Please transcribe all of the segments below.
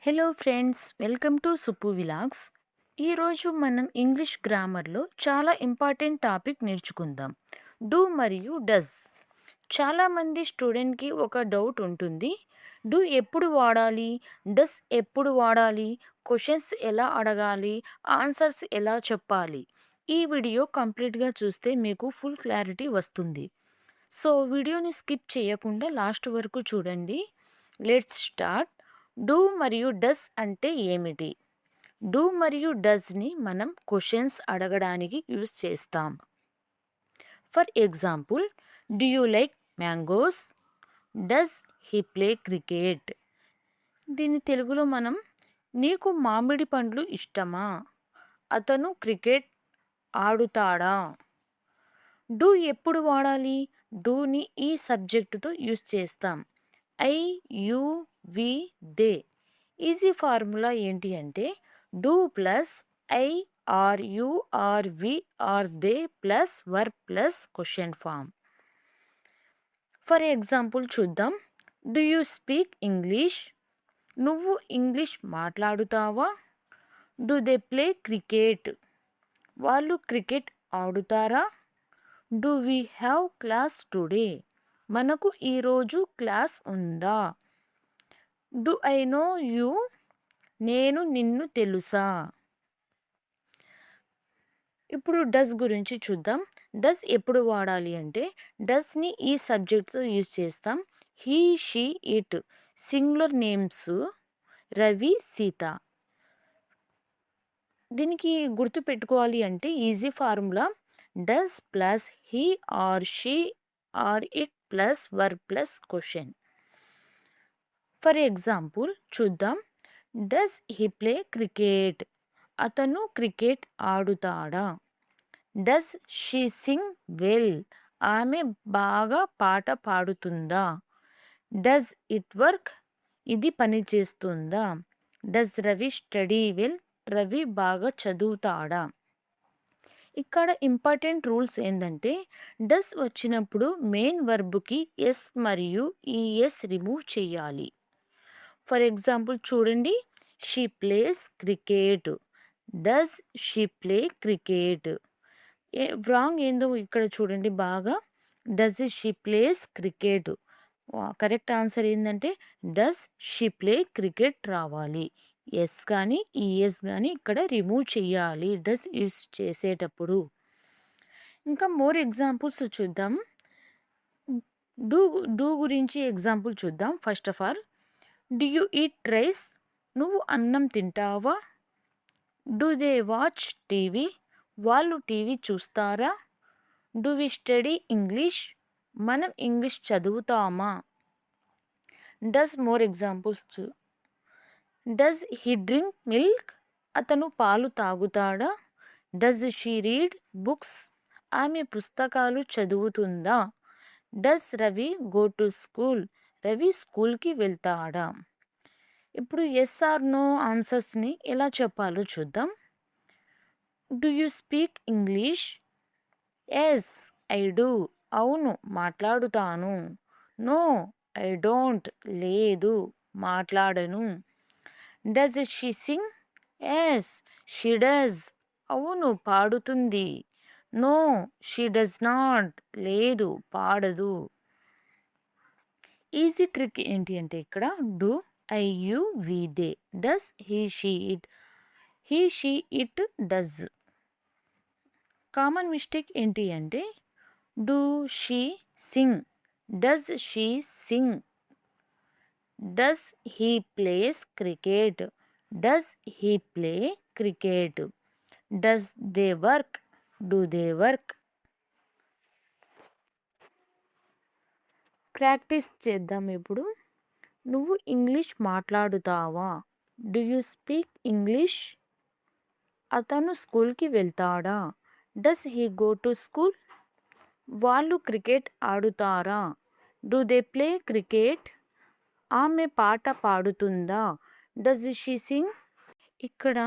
Hello friends, welcome to సుప్పు vlogs. ఈరోజు మనం English గ్రామర్లో చాలా ఇంపార్టెంట్ టాపిక్ నేర్చుకుందాం. డూ మరియు డస్. చాలామంది స్టూడెంట్కి ఒక డౌట్ ఉంటుంది. డూ ఎప్పుడు వాడాలి, డస్ ఎప్పుడు వాడాలి, క్వశ్చన్స్ ఎలా అడగాలి, ఆన్సర్స్ ఎలా చెప్పాలి. ఈ వీడియో కంప్లీట్గా చూస్తే మీకు ఫుల్ క్లారిటీ వస్తుంది. సో వీడియోని స్కిప్ చేయకుండా లాస్ట్ వరకు చూడండి. Let's start. డూ మరియు డస్ అంటే ఏమిటి? డూ మరియు డస్ని మనం క్వశ్చన్స్ అడగడానికి యూస్ చేస్తాం. For example, do you like mangoes? Does he play cricket? దీని తెలుగులో మనం, నీకు మామిడి పండ్లు ఇష్టమా? అతను క్రికెట్ ఆడుతాడా? డూ ఎప్పుడు వాడాలి? డూని ఈ సబ్జెక్టుతో యూస్ చేస్తాం. I, you, we, they. Easy formula ఏంటి అంటే do plus I or you or we or they plus verb plus question form. For example చూద్దాం. Do you speak English? నువ్వు ఇంగ్లీష్ మాట్లాడుతావా? Do they play cricket? వాళ్ళు cricket ఆడుతారా? Do we have class today? మనకు ఈరోజు class ఉందా? Do I know you? నేను నిన్ను తెలుసా? ఇప్పుడు డస్ గురించి చూద్దాం. డస్ ఎప్పుడు వాడాలి అంటే డస్ని ఈ సబ్జెక్ట్తో యూజ్ చేస్తాం. He, she, it. Singular names Ravi, Sita. దీనికి గుర్తు పెట్టుకోవాలి అంటే easy formula does plus he or she or it plus verb plus question. For example చూద్దాం. Does he play cricket? అతను క్రికెట్ ఆడుతాడా? Does she sing well? ఆమె బాగా పాట పాడుతుందా? Does it work? ఇది పని చేస్తుందా? Does Ravi study well? Ravi బాగా చదువుతాడా? ఇక్కడ ఇంపార్టెంట్ రూల్స్ ఏంటంటే డస్ వచ్చినప్పుడు మెయిన్ వర్బ్కి ఎస్ మరియు ఈఎస్ రిమూవ్ చేయాలి. ఫర్ ఎగ్జాంపుల్ చూడండి. She place cricket. Does she play cricket? Wrong ఏందో ఇక్కడ చూడండి బాగా. Does she place cricket? Correct answer ఏంటంటే డస్ షీ ప్లే క్రికెట్ రావాలి. ఎస్ కానీ ఈఎస్ కానీ ఇక్కడ రిమూవ్ చేయాలి డస్ యూస్ చేసేటప్పుడు. ఇంకా మోర్ ఎగ్జాంపుల్స్ చూద్దాం. డూ డూ గురించి ఎగ్జాంపుల్ చూద్దాం. First of all, do you eat rice? నువ్వు అన్నం తింటావా? Do they watch TV? వాళ్ళు టీవీ చూస్తారా? Do we study English? మనం ఇంగ్లీష్ చదువుతామా? Does more examples. Does he drink milk? అతను పాలు తాగుతాడా? Does she read books? ఆమె పుస్తకాలు చదువుతుందా? Does Ravi go to school? Ravi స్కూల్కి వెళ్తాడా? ఇప్పుడు ఎస్ ఆర్ నో ఆన్సర్స్ని ఎలా చెప్పాలో చూద్దాం. Do you speak English? Yes, I do. అవును, మాట్లాడుతాను. No, I don't. లేదు, మాట్లాడను. Does she sing? Yes, she does. అవును, పాడుతుంది. No, she does not. లేదు, పాడదు. ఈజీ ట్రిక్ ఏంటి అంటే ఇక్కడ do, I, you, we, they. Does he, she, it. He, she, it, does. Common mistake ఏంటి అంటే do she sing? Does she sing? Does he plays cricket? Does he play cricket? Does they work? Do they work? Practice చేద్దాం ఇప్పుడు. నువ్వు English మాట్లాడుతావా? Do you speak English? అతను స్కూల్కి వెళ్తాడా? Does he go to school? వాళ్ళు cricket ఆడుతారా? Do they play cricket? ఆమె పాట పాడుతుందా? Does she sing? ఇక్కడ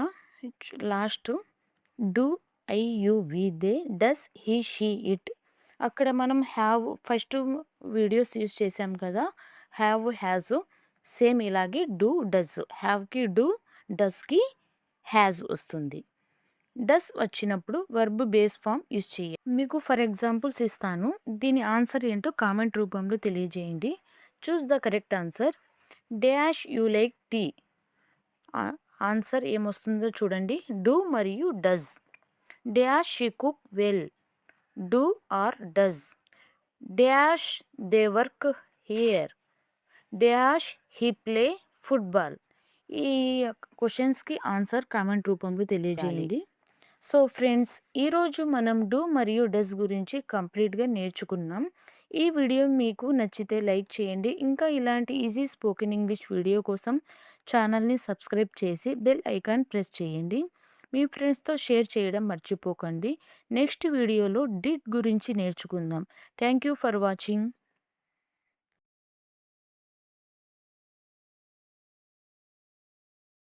last do, I, you, we, they. Does he, she, it. అక్కడ మనం హ్యావ్ ఫస్ట్ వీడియోస్ యూస్ చేసాం కదా. Have, has. సేమ్ ఇలాగే డూ డస్, హ్యావ్కి డూ, డస్కి హ్యాజ్ వస్తుంది. డస్ వచ్చినప్పుడు వర్బ్ బేస్ ఫామ్ యూజ్ చేయాలి. మీకు ఫర్ ఎగ్జాంపుల్స్ ఇస్తాను, దీని ఆన్సర్ ఏంటో కామెంట్ రూపంలో తెలియజేయండి. Choose the correct answer. Dash you like tea, answer ఏమొస్తుందో చూడండి. డూ మరియు does. Dash she cook well, do or does. Dash they work here, dash he play football. ఈ క్వశ్చన్స్కి ఆన్సర్ కామెంట్ రూపంలో తెలియజేయండి. సో ఫ్రెండ్స్, ఈరోజు మనం డూ మరియు డస్ గురించి కంప్లీట్గా నేర్చుకున్నాం. ఈ వీడియో మీకు నచ్చితే లైక్ చేయండి. ఇంకా ఇలాంటి ఈజీ స్పోకెన్ ఇంగ్లీష్ వీడియో కోసం ఛానల్ని సబ్స్క్రైబ్ చేసి బెల్ ఐకాన్ ప్రెస్ చేయండి. మీ ఫ్రెండ్స్తో షేర్ చేయడం మర్చిపోకండి. నెక్స్ట్ వీడియోలో డిడ్ గురించి నేర్చుకుందాం. Thank you for watching.